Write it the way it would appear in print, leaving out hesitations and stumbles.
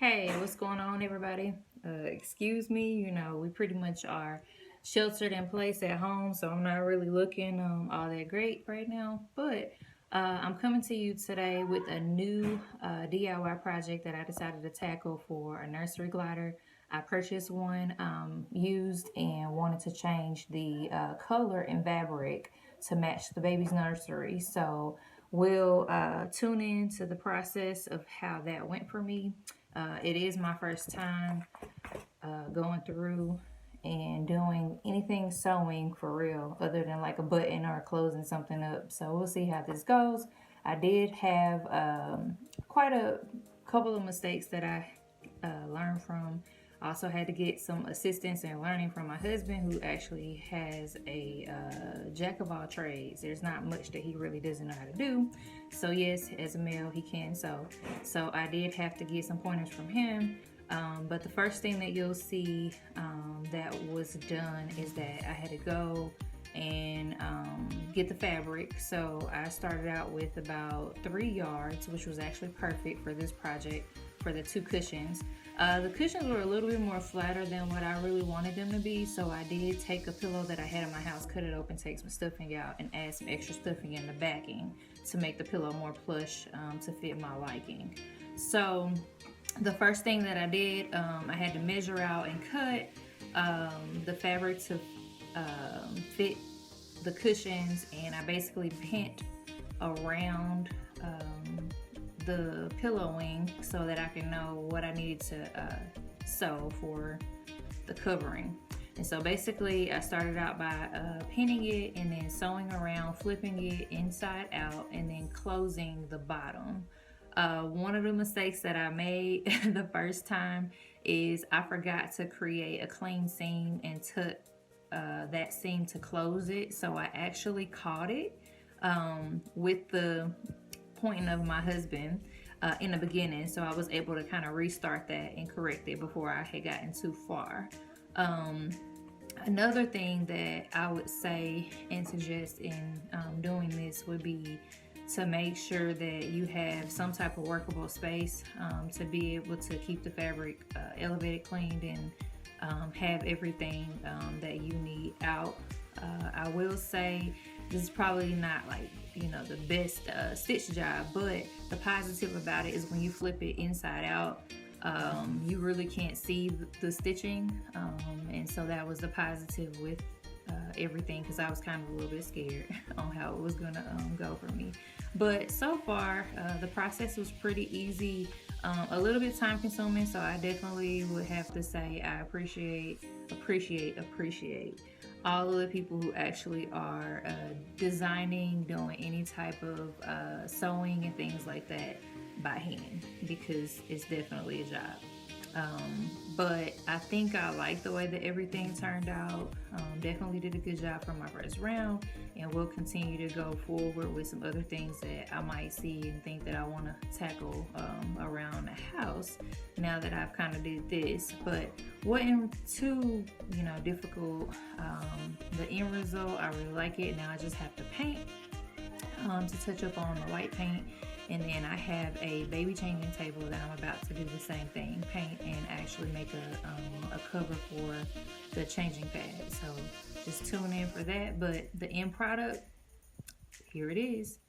Hey, what's going on, everybody? Excuse me, we pretty much are sheltered in place at home, so I'm not really looking all that great right now. But I'm coming to you today with a new DIY project that I decided to tackle for a nursery glider. I purchased one used and wanted to change the color and fabric to match the baby's nursery. So we'll tune in to the process of how that went for me. It is my first time going through and doing anything sewing for real, other than like a button or closing something up. So we'll see how this goes. I did have quite a couple of mistakes that I learned from. I also had to get some assistance and learning from my husband, who actually has a jack of all trades. There's not much that he really doesn't know how to do. So yes, as a male, he can sew. So I did have to get some pointers from him. But the first thing that you'll see that was done is that I had to go and get the fabric. So I started out with about 3 yards, which was actually perfect for this project for the 2 cushions. The cushions were a little bit more flatter than what I really wanted them to be, so I did take a pillow that I had in my house, cut it open, take some stuffing out, and add some extra stuffing in the backing to make the pillow more plush to fit my liking. So the first thing that I did, I had to measure out and cut the fabric to fit the cushions, and I basically pinned around the pillow wing so that I can know what I needed to sew for the covering. And so basically I started out by pinning it and then sewing around, flipping it inside out, and then closing the bottom. One of the mistakes that I made the first time is I forgot to create a clean seam and tuck that seam to close it. So I actually caught it with the pointing of my husband in the beginning. So I was able to kind of restart that and correct it before I had gotten too far. Another thing that I would say and suggest in doing this would be to make sure that you have some type of workable space to be able to keep the fabric elevated, cleaned, and have everything that you need out. I will say this is probably not like the best stitch job, but the positive about it is when you flip it inside out, you really can't see the stitching, and so that was the positive with everything, because I was kind of a little bit scared on how it was gonna go for me. But so far the process was pretty easy, a little bit time consuming, so I definitely would have to say I appreciate all of the people who actually are designing, doing any type of sewing and things like that by hand, because it's definitely a job. But I think I like the way that everything turned out. Definitely did a good job for my first round, and we'll continue to go forward with some other things that I might see and think that I want to tackle around the house now that I've kind of did this. But wasn't too difficult. The end result, I really like it. Now I just have to paint to touch up on the white paint. And then I have a baby changing table that I'm about to do the same thing, paint and actually make a cover for the changing pad. So just tune in for that. But the end product, here it is.